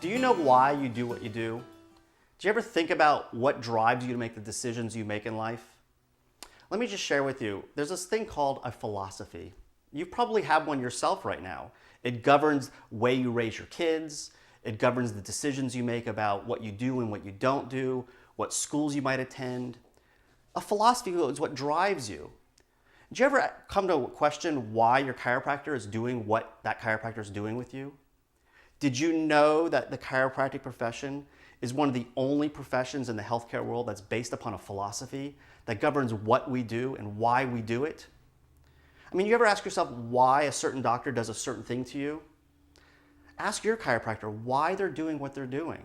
Do you know why you do what you do? Do you ever think about what drives you to make the decisions you make in life? Let me just share with you, there's this thing called a philosophy. You probably have one yourself right now. It governs the way you raise your kids. It governs the decisions you make about what you do and what you don't do, what schools you might attend. A philosophy is what drives you. Did you ever come to question why your chiropractor is doing what that chiropractor is doing with you? Did you know that the chiropractic profession is one of the only professions in the healthcare world that's based upon a philosophy that governs what we do and why we do it? I mean, you ever ask yourself why a certain doctor does a certain thing to you? Ask your chiropractor why they're doing what they're doing.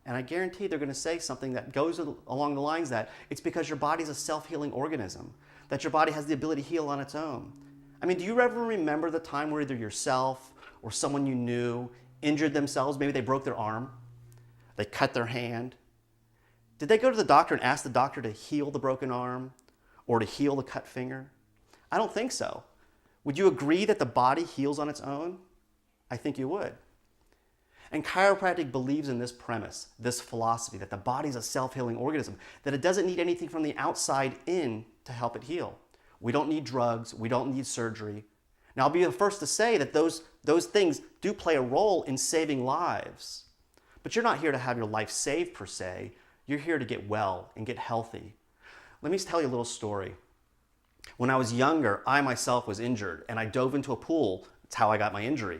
And I guarantee they're going to say something that goes along the lines that it's because your body's a self-healing organism, that your body has the ability to heal on its own. I mean, do you ever remember the time where either yourself or someone you knew injured themselves? Maybe they broke their arm, they cut their hand. Did they go to the doctor and ask the doctor to heal the broken arm or to heal the cut finger? I don't think so. Would you agree that the body heals on its own? I think you would. And chiropractic believes in this premise, this philosophy, that the body's a self-healing organism, that it doesn't need anything from the outside in to help it heal. We don't need drugs, we don't need surgery. Now, I'll be the first to say that those things do play a role in saving lives. But you're not here to have your life saved per se. You're here to get well and get healthy. Let me tell you a little story. When I was younger, I myself was injured and I dove into a pool. That's how I got my injury.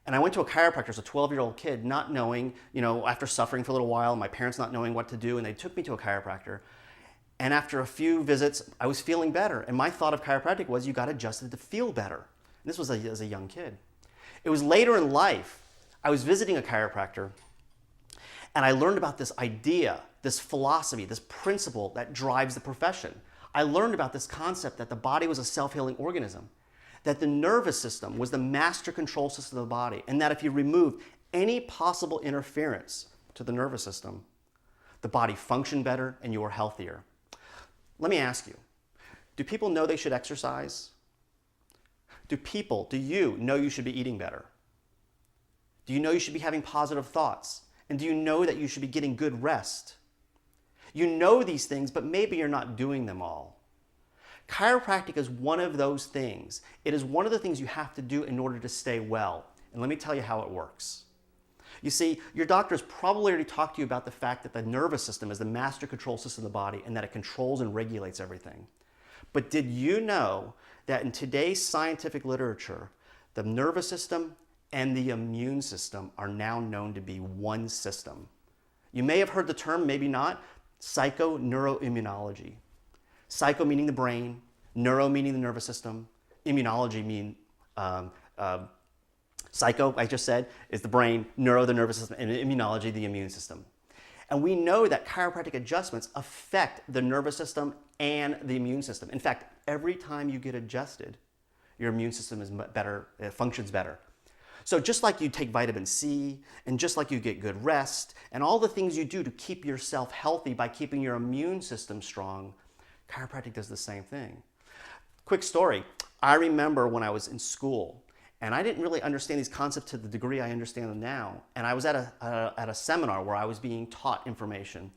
And I went to a chiropractor as a 12-year-old kid, not knowing, after suffering for a little while, my parents not knowing what to do, and they took me to a chiropractor. And after a few visits, I was feeling better. And my thought of chiropractic was you got adjusted to feel better. And this was as a young kid. It was later in life, I was visiting a chiropractor, and I learned about this idea, this philosophy, this principle that drives the profession. I learned about this concept that the body was a self-healing organism, that the nervous system was the master control system of the body, and that if you removed any possible interference to the nervous system, the body functioned better and you were healthier. Let me ask you, do people know they should exercise? Do you know you should be eating better? Do you know you should be having positive thoughts? And do you know that you should be getting good rest? You know these things, but maybe you're not doing them all. Chiropractic is one of those things. It is one of the things you have to do in order to stay well. And let me tell you how it works. You see, your doctor's probably already talked to you about the fact that the nervous system is the master control system of the body and that it controls and regulates everything. But did you know that in today's scientific literature, the nervous system and the immune system are now known to be one system? You may have heard the term, maybe not, psychoneuroimmunology. Psycho meaning the brain, neuro meaning the nervous system, immunology mean psycho, I just said, is the brain, neuro the nervous system, and immunology the immune system. And we know that chiropractic adjustments affect the nervous system and the immune system. In fact, every time you get adjusted, your immune system is better, it functions better. So just like you take vitamin C, and just like you get good rest, and all the things you do to keep yourself healthy by keeping your immune system strong, chiropractic does the same thing. Quick story, I remember when I was in school, and I didn't really understand these concepts to the degree I understand them now, and I was at a seminar where I was being taught information,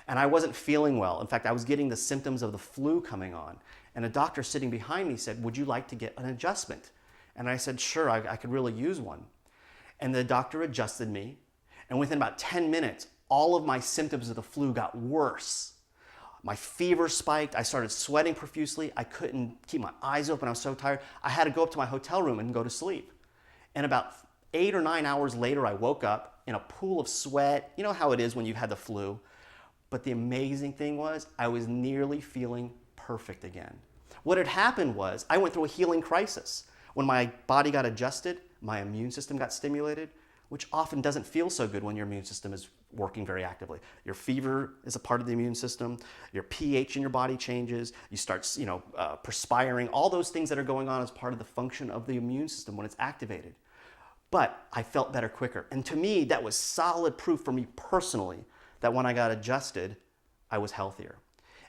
and I wasn't feeling well. In fact, I was getting the symptoms of the flu coming on, and a doctor sitting behind me said, "Would you like to get an adjustment?" And I said, "Sure, I could really use one." And the doctor adjusted me, and within about 10 minutes, all of my symptoms of the flu got worse. My fever spiked, I started sweating profusely, I couldn't keep my eyes open, I was so tired. I had to go up to my hotel room and go to sleep. And about 8 or 9 hours later, I woke up in a pool of sweat. You know how it is when you've had the flu. But the amazing thing was, I was nearly feeling perfect again. What had happened was, I went through a healing crisis. When my body got adjusted, my immune system got stimulated, which often doesn't feel so good when your immune system is working very actively. Your fever is a part of the immune system, your pH in your body changes, you start perspiring, all those things that are going on as part of the function of the immune system when it's activated. But I felt better quicker. And to me, that was solid proof for me personally that when I got adjusted, I was healthier.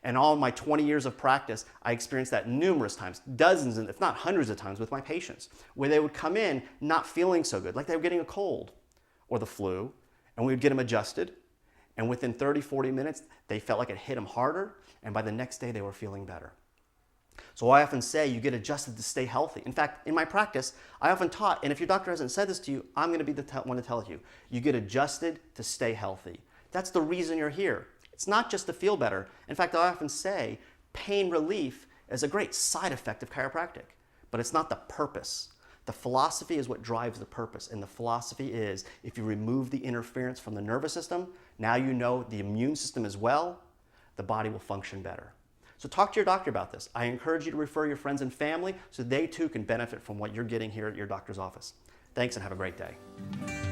And all my 20 years of practice, I experienced that numerous times, dozens, if not hundreds of times with my patients, where they would come in not feeling so good, like they were getting a cold or the flu. And we would get them adjusted. And within 30, 40 minutes, they felt like it hit them harder. And by the next day, they were feeling better. So I often say you get adjusted to stay healthy. In fact, in my practice, I often taught, and if your doctor hasn't said this to you, I'm going to be the one to tell you. You get adjusted to stay healthy. That's the reason you're here. It's not just to feel better. In fact, I often say pain relief is a great side effect of chiropractic, but it's not the purpose. The philosophy is what drives the purpose, and the philosophy is if you remove the interference from the nervous system, now you know the immune system as well, the body will function better. So talk to your doctor about this. I encourage you to refer your friends and family so they too can benefit from what you're getting here at your doctor's office. Thanks and have a great day.